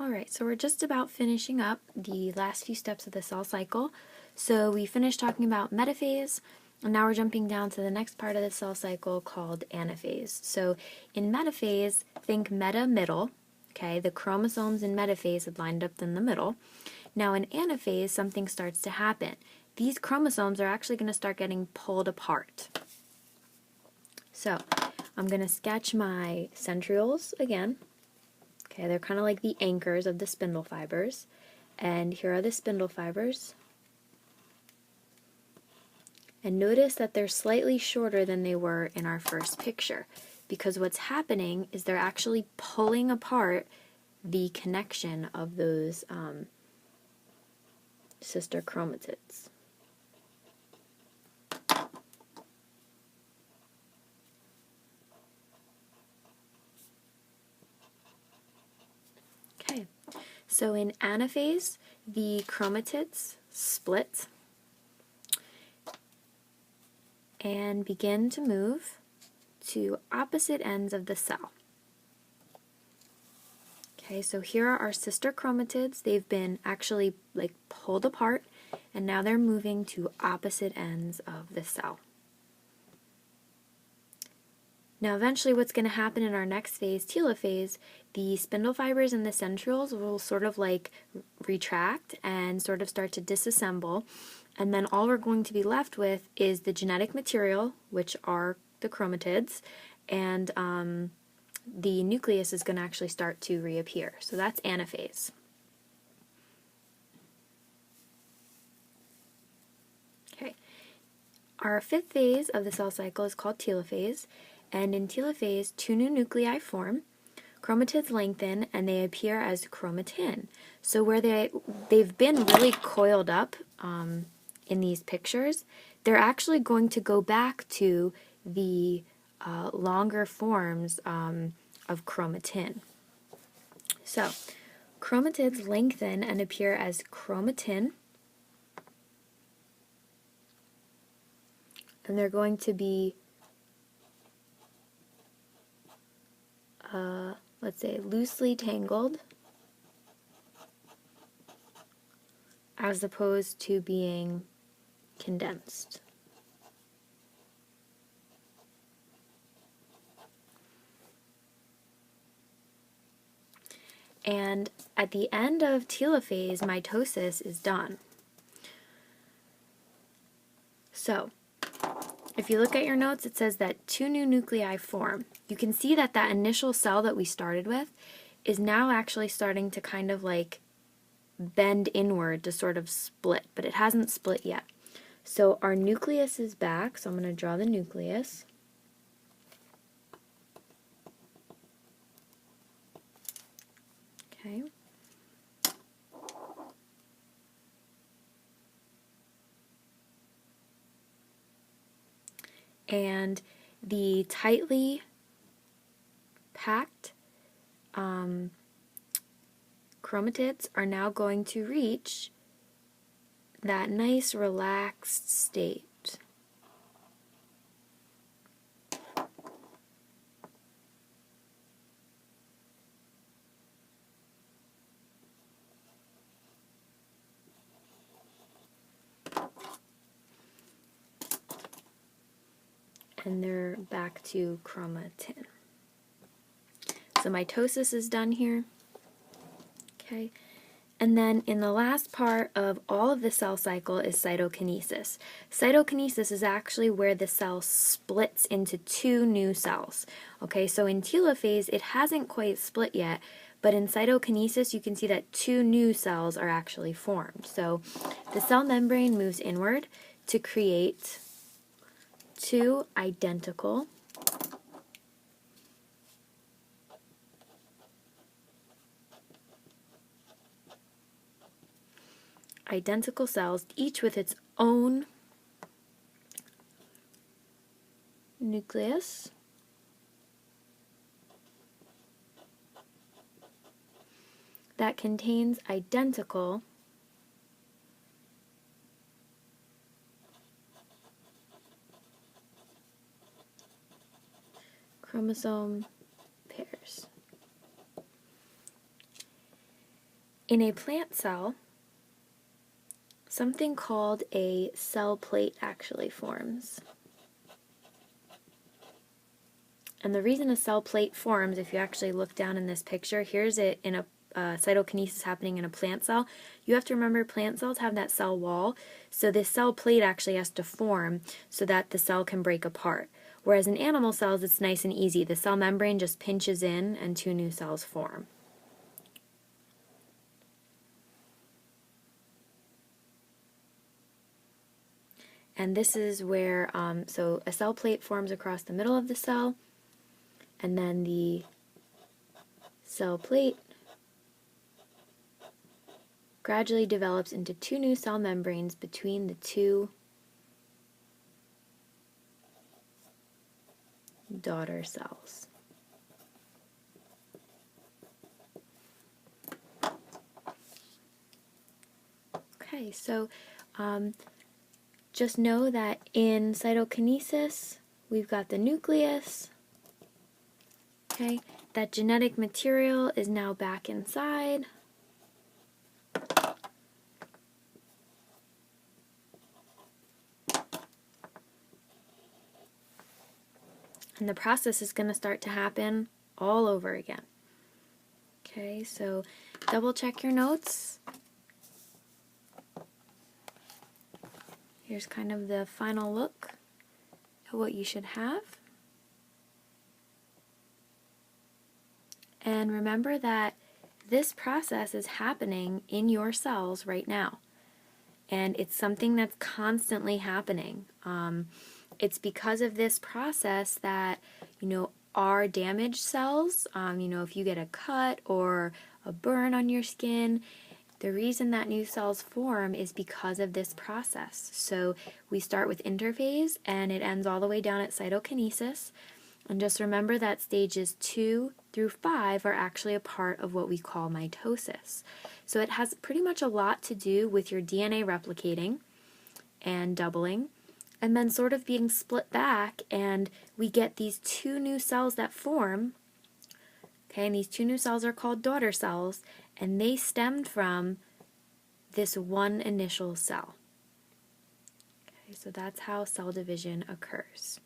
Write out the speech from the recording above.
Alright, so we're just about finishing up the last few steps of the cell cycle. So we finished talking about metaphase, and now we're jumping down to the next part of the cell cycle called anaphase. So in metaphase, think meta middle, okay, the chromosomes in metaphase had lined up in the middle. Now in anaphase, something starts to happen. These chromosomes are actually going to start getting pulled apart. So I'm going to sketch my centrioles again. Okay, they're kind of like the anchors of the spindle fibers. And here are the spindle fibers. And notice that they're slightly shorter than they were in our first picture, because what's happening is they're actually pulling apart the connection of those sister chromatids. Okay, so in anaphase, the chromatids split and begin to move to opposite ends of the cell. Okay, so here are our sister chromatids. They've been actually like pulled apart, and now they're moving to opposite ends of the cell. Now eventually what's going to happen in our next phase, telophase, the spindle fibers and the centrioles will sort of like retract and sort of start to disassemble, and then all we're going to be left with is the genetic material, which are the chromatids, and the nucleus is going to actually start to reappear. So that's anaphase. Okay. Our fifth phase of the cell cycle is called telophase, and in telophase, two new nuclei form, chromatids lengthen, and they appear as chromatin. So where they've been really coiled up in these pictures, they're actually going to go back to the longer forms of chromatin. So chromatids lengthen and appear as chromatin, and they're going to be let's say loosely tangled as opposed to being condensed. And at the end of telophase, mitosis is done. So if you look at your notes, it says that two new nuclei form. You can see that that initial cell that we started with is now actually starting to kind of like bend inward to sort of split, but it hasn't split yet. So our nucleus is back, so I'm going to draw the nucleus. Okay. And the tightly packed chromatids are now going to reach that nice relaxed state. And they're back to chromatin. So mitosis is done here. Okay. And then in the last part of all of the cell cycle is cytokinesis. Cytokinesis is actually where the cell splits into two new cells. Okay, so in telophase it hasn't quite split yet, but in cytokinesis you can see that two new cells are actually formed. So the cell membrane moves inward to create two identical cells, each with its own nucleus. That contains identical chromosome pairs. In a plant cell, something called a cell plate actually forms. And the reason a cell plate forms, if you actually look down in this picture, here's it in a cytokinesis happening in a plant cell. You have to remember plant cells have that cell wall, so this cell plate actually has to form so that the cell can break apart. Whereas in animal cells, it's nice and easy. The cell membrane just pinches in and two new cells form. And this is where, so a cell plate forms across the middle of the cell, and then the cell plate gradually develops into two new cell membranes between the two daughter cells. Okay, so just know that in cytokinesis, we've got the nucleus. Okay, that genetic material is now back inside. And the process is going to start to happen all over again. Okay, so double check your notes. Here's kind of the final look at what you should have. And remember that this process is happening in your cells right now. And it's something that's constantly happening. It's because of this process that, our damaged cells, if you get a cut or a burn on your skin, the reason that new cells form is because of this process. So we start with interphase and it ends all the way down at cytokinesis. And just remember that stages 2 through 5 are actually a part of what we call mitosis. So it has pretty much a lot to do with your DNA replicating and doubling, and then sort of being split back, and we get these two new cells that form. Okay, and these two new cells are called daughter cells, and they stemmed from this one initial cell. Okay, so that's how cell division occurs.